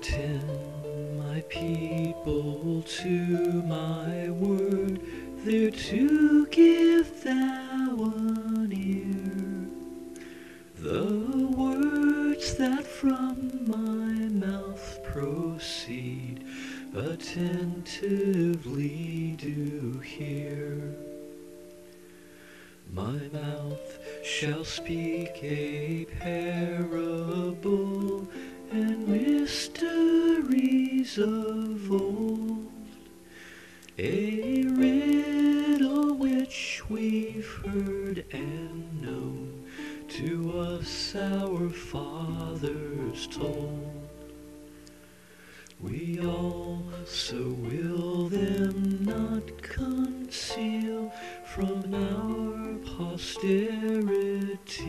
Attend, my people, to my word, there to give thou an ear. The words that from my mouth proceed, attentively do hear. My mouth shall speak a parable, and mysteries of old, a riddle which we've heard and known, to us our fathers told. We also will them not conceal from our posterity,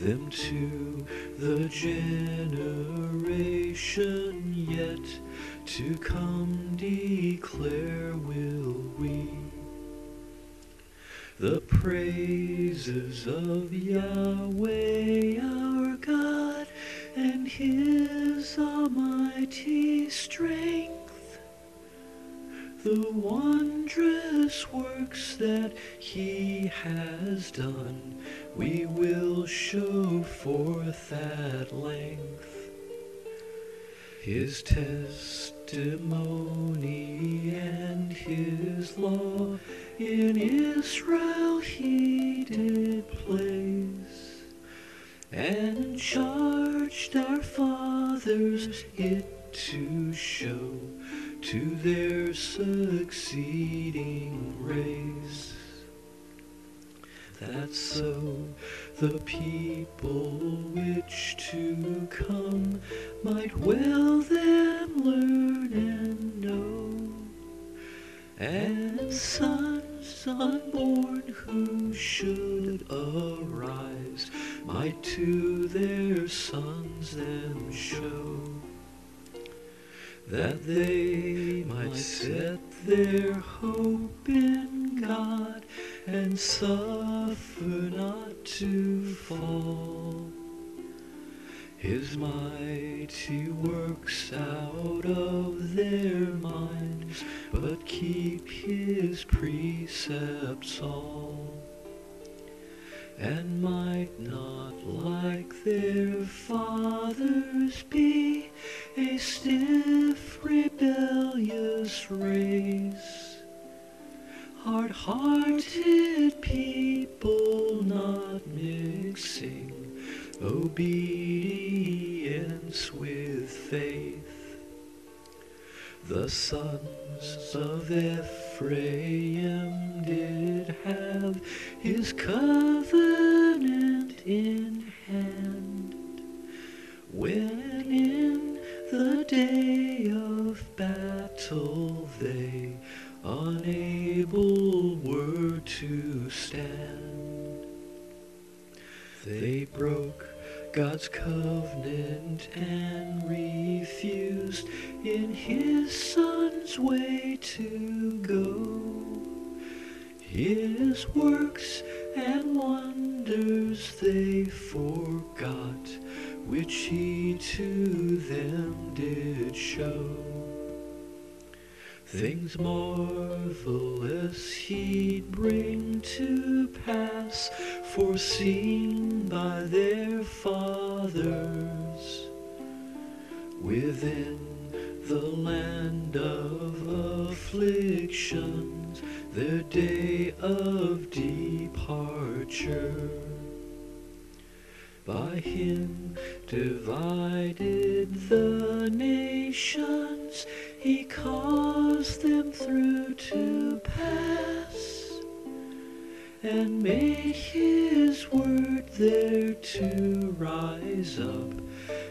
them to the generation yet to come declare will we the praises of Yahweh our God and His almighty strength, the wondrous works that He has done we will show forth at length. His testimony and His law in Israel He did place, and charged our fathers it to show to their succeeding race, that so the people which to come might well then learn and know, and sons unborn who should arise might to their sons them show, that they might set their hope in God and suffer not to fall. His mighty works out of their minds, but keep His precepts all, and might not like their fathers be a stiff rebellious race, hard-hearted people not mixing obedience with faith. The sons of Ephraim did have His covenant in hand, when in the day of battle they unable were to stand. They broke God's covenant and refused in His Son's way to go. His works and wonders they forgot, which He to them did show. Things marvelous He'd bring to pass, foreseen by their fathers, within the land of afflictions, their day of departure. By Him divided the nations, He caused them through to pass, and made His word there to rise up,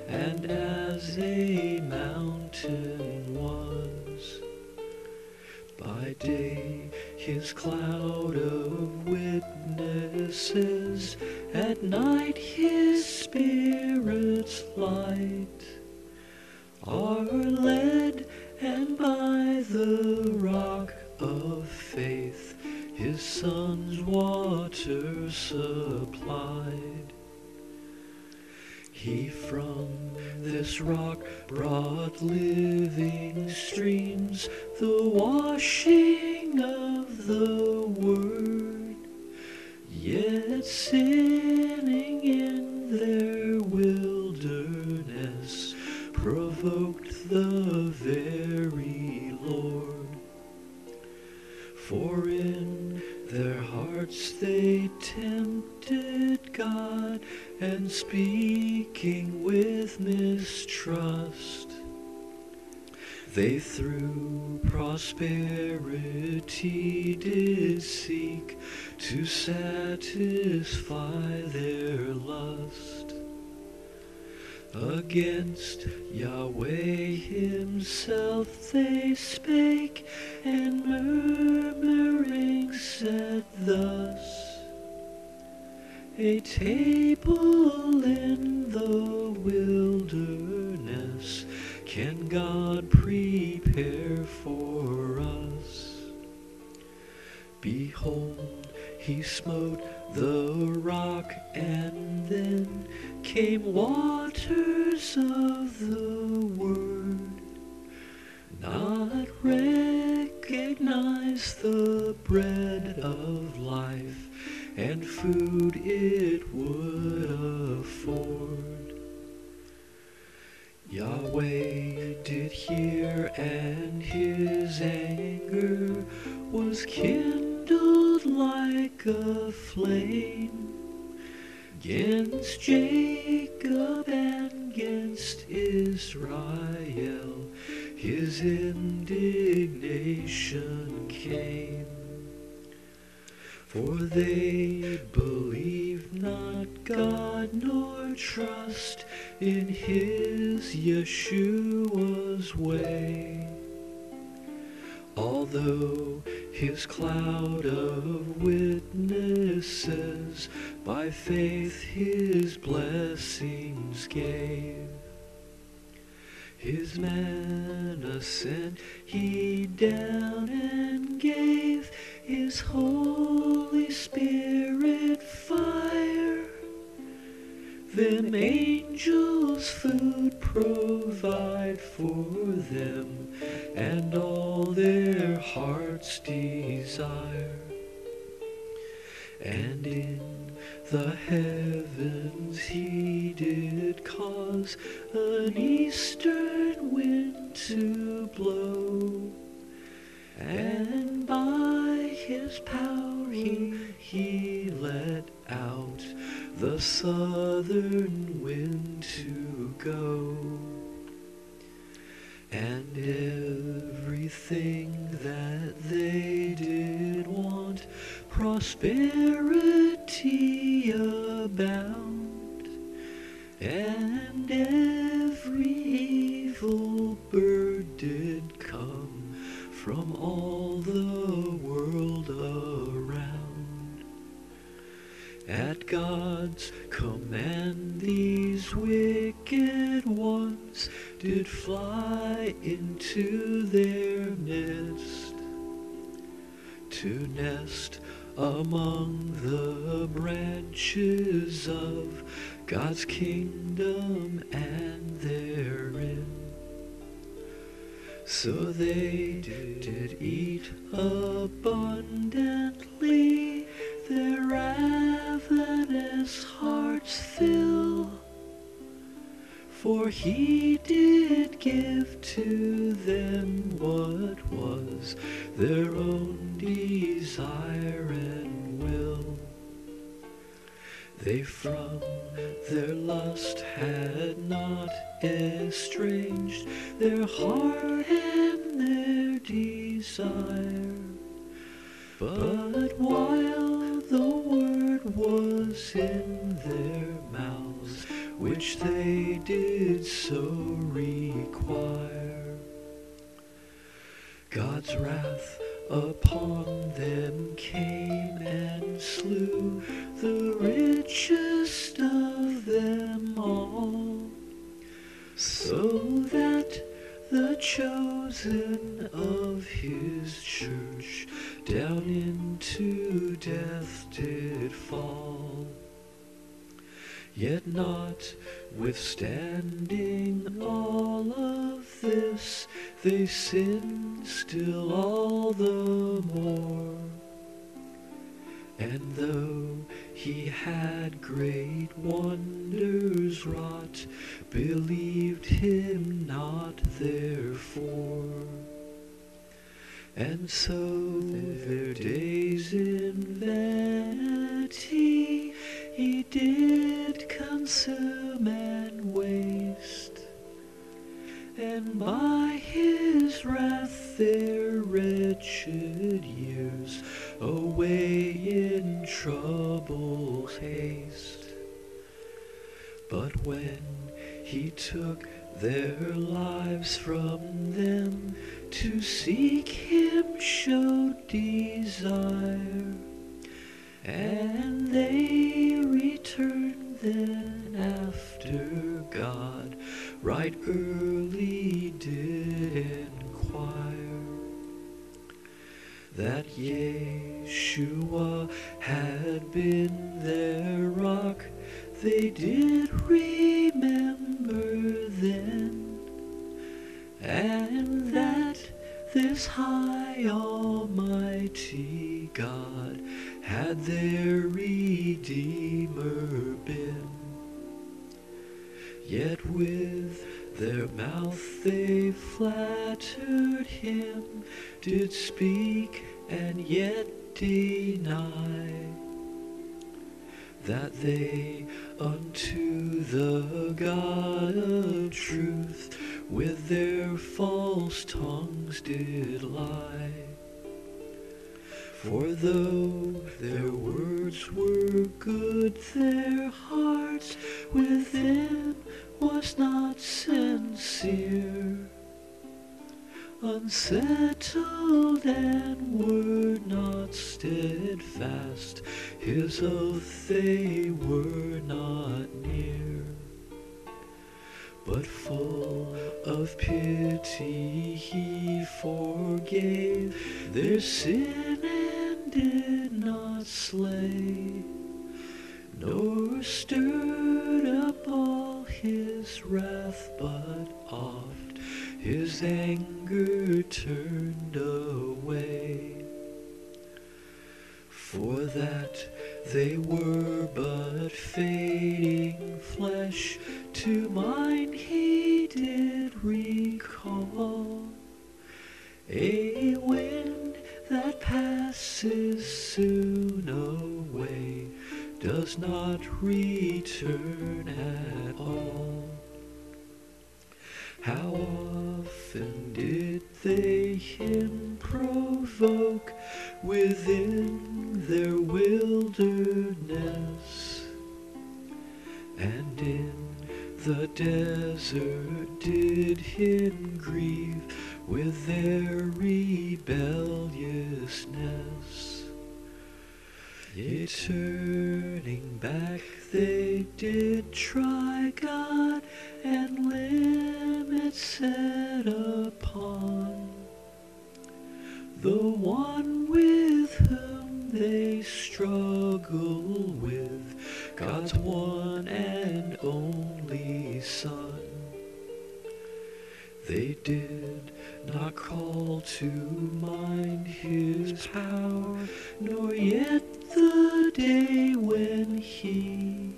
and as a mountain was. By day His cloud of witnesses, at night His Spirit's light, are led, and by the rock of faith His Son's water supplied. He from this rock brought living streams, the washing of the word, yet sinning in their wilderness provoked the very Lord. For in their hearts they tempted God, and speaking with mistrust, they through prosperity did seek to satisfy their lust. Against Yahweh himself they spake, and murmuring said thus, a table in the wilderness can God prepare for us. Behold, he smote the rock, and then came waters of the word. Not recognize the bread of life, and food it would afford. Yahweh did hear, and his anger was kindled like a flame 'gainst Jacob and 'gainst Israel. His indignation came. For they believed not God, nor trust in his Yeshua's way. Although his cloud of witnesses by faith his blessings gave, his manna sent he down, and gave his Holy Spirit fire. Them angels food provide for them, and all their heart's desire. And in the heavens he did cause an eastern wind to blow, and by his power he let out the southern wind to go. And everything that they did want, prosperity abound, and every evil bird did come from all the world around. At God's command these wicked ones did fly into their nest, to nest among the branches of God's kingdom and therein. So they did eat abundantly, their ravenous hearts fill. For he did give to them what was their own desire and will. They from their lust had not estranged their heart and their desire. But while the word was in their mouths, which they did so require, God's wrath upon them came and slew the richest of them all, so that the chosen of his church down into death did fall. Yet notwithstanding all of this, they sinned still all the more. And though he had great wonders wrought, believed him not therefore. And so their days in vanity he did consume and waste, and by his wrath their wretched years away in troubles haste. But when he took their lives from them, to seek him showed desire, and they returned then after God right early did inquire. That Yeshua had been their rock, they did remember then, and that this high almighty God had their Redeemer been. Yet with their mouth they flattered him, did speak and yet deny, that they unto the God of truth with their false tongues did lie. For though their words were good, their hearts within was not sincere, unsettled and were not steadfast, his oath they were not near. But full of pity he forgave their sin and did not slay, nor stirred up all his wrath, but oft his anger turned away. For that they were but fading flesh, to mind he did recall a wind that passes soon away, does not return at all. How often did they him provoke within their wilderness, and in the desert did him grieve with their rebelliousness. Yea, turning back they did try God, and limits set upon the one with whom they struggle with, God's one and only Son. They did not call to mind his power, nor yet the day when he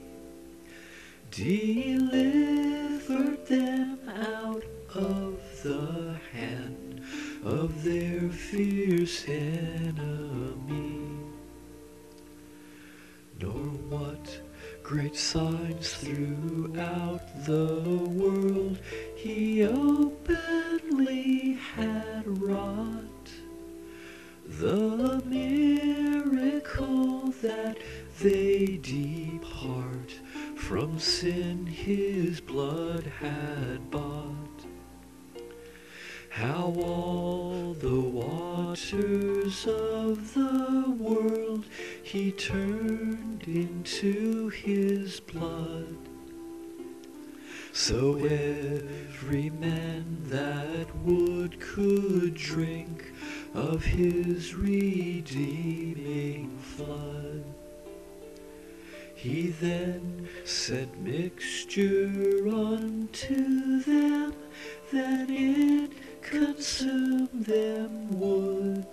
delivered them out of the hand of their fierce enemy, nor what great signs throughout the world he openly had wrought, the miracle that they depart from sin his blood had bought. How all the waters of the world he turned into his blood, so every man that would could drink of his redeeming flood. He then set mixture unto them, that it consume them would,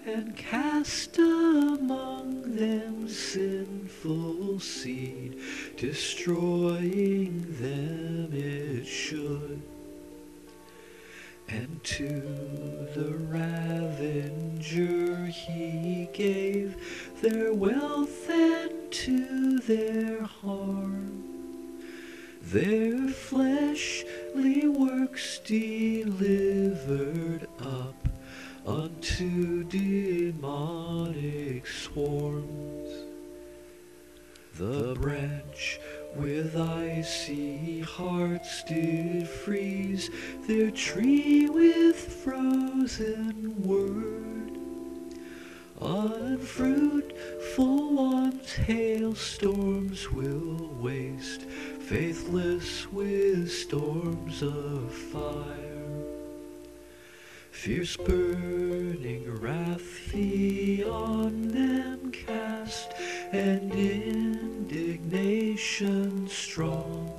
and cast among them sinful seed, destroying them it should. And to the ravenger he gave their wealth and to their harm, their fleshly works delivered up unto demonic swarms. The branch with icy hearts did freeze, their tree with frozen word. Unfruitful ones hailstorms will waste, faithless with storms of fire. Fierce burning wrath he on them cast, and indignation strong,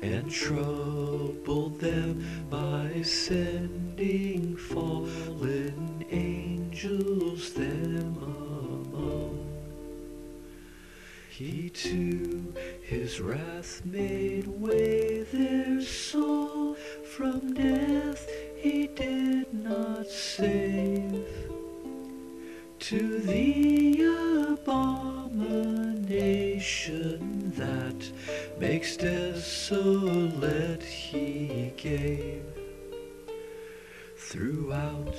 and troubled them by sending fallen angels them among. He to his wrath made way their soul, from death he did not save. To the abomination that makes desolate he gave. Throughout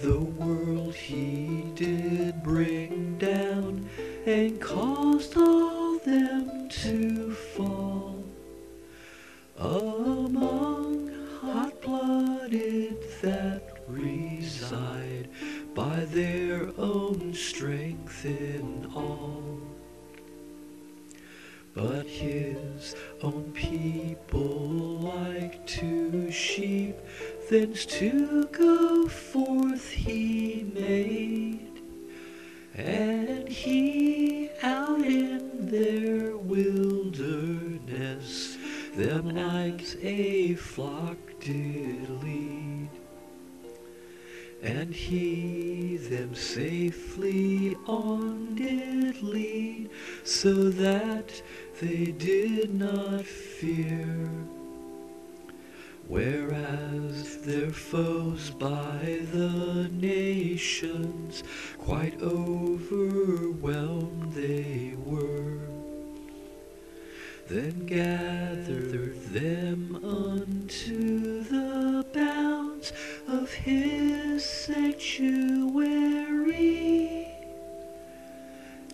the world he did bring down, and caused all them to fall. Among hot-blooded that reside by their own strength in all. But his own people, like to sheep, thence to go forth he made, and he out in their wilderness them like a flock did lead. And he them safely on did lead, so that they did not fear. Whereas their foes by the nations quite overwhelmed they were, then gathered them unto the bounds of his sanctuary,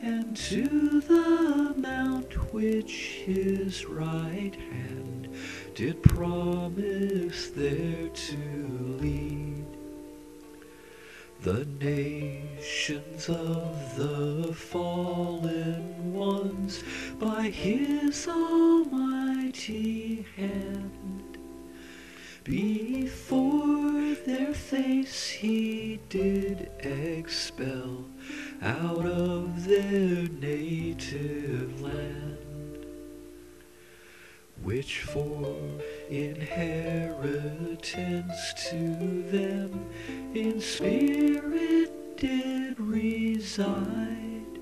and to the mount which his right hand did promise there to lead. The nations of the fallen ones by his almighty hand, before their face he did expel out of their native land, which for inheritance to them in spirit did reside,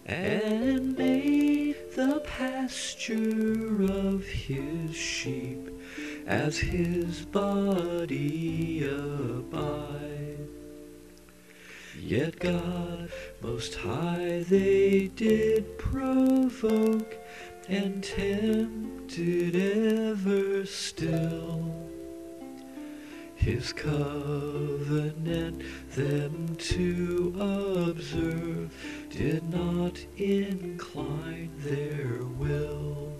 and made the pasture of his sheep as his body abide. Yet God most high they did provoke, and tempted ever still. His covenant them to observe did not incline their will,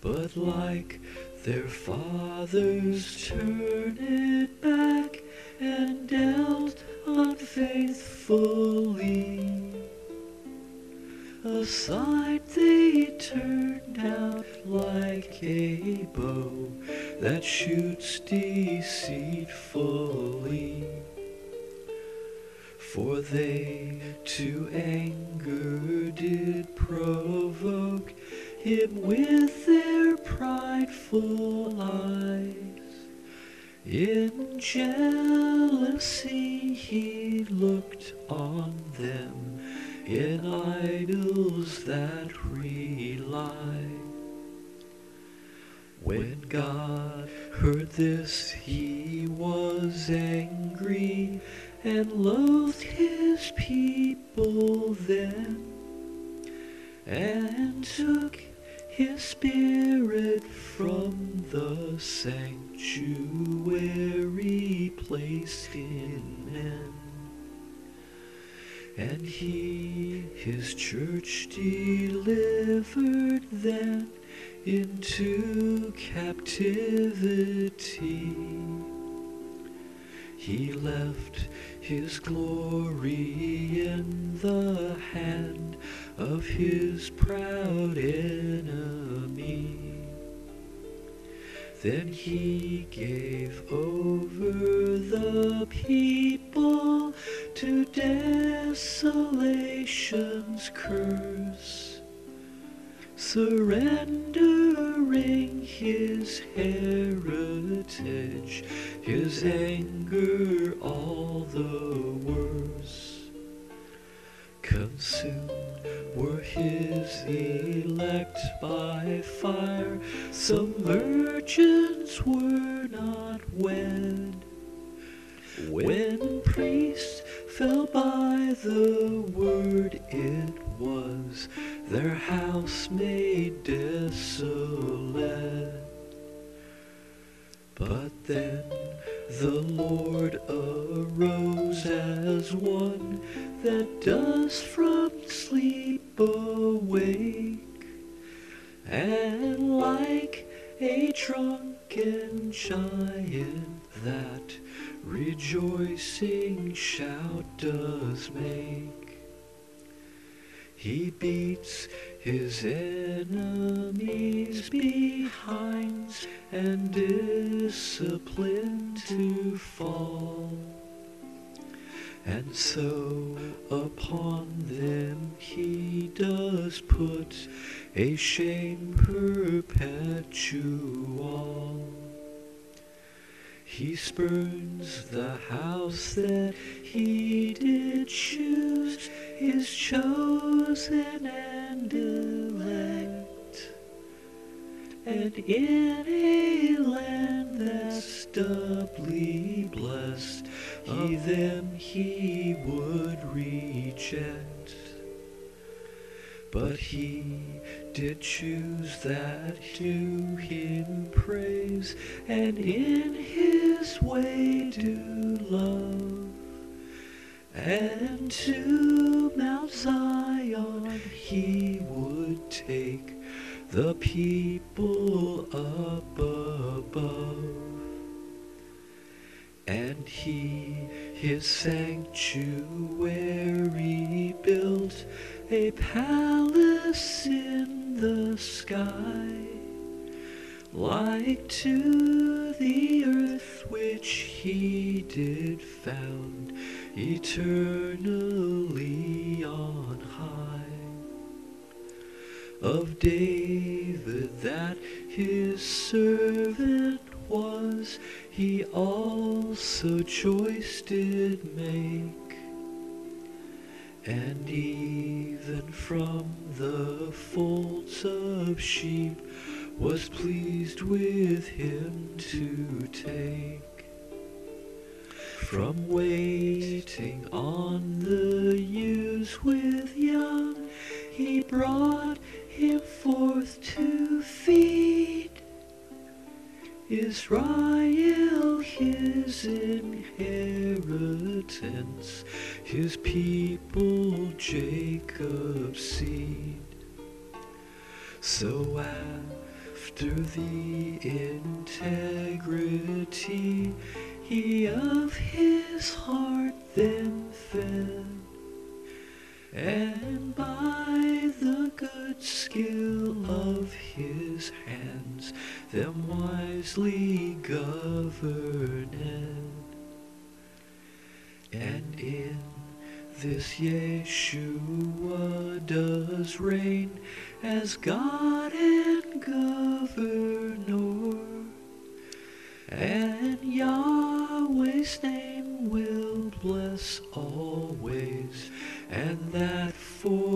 but like their fathers turned back and dealt unfaithfully. Aside they turned out like a bow that shoots deceitfully. For they to anger did provoke him with their prideful eyes. In jealousy he looked on them, in idols that rely. When God heard this, he was angry, and loathed his people then, and took his spirit from the sanctuary placed in men. And he his church delivered then into captivity. He left his glory in the hand of his proud enemy. Then he gave over the people to desolation's curse, surrendering his heritage, his anger all the worse. Consumed were his elect by fire, some virgins were not wed. When priests fell by the word, it was their house made desolate. But then the Lord arose as one that does from sleep awake, and like a drunken giant that rejoicing shout does make, he beats his enemies behind and discipline to fall. And so upon them he does put a shame perpetual. He spurns the house that he did choose, his chosen and elect. And in a land that's doubly blessed, them he would reject. But he did choose that do him praise, and in his way do love. And to Mount Zion he would take the people up above. And he his sanctuary built, a palace in the sky, like to the earth which he did found eternally on high. Of David that his servant was, he also choice did make, and even from the folds of sheep was pleased with him to take. From waiting on the ewes with young, he brought him forth to feed Israel, his inheritance, his people Jacob's seed. So after the integrity he of his heart then fed, and by the good skill of his hands them wisely governed. And in This Yeshua does reign as God and Governor, and Yahweh's name will bless always, and that for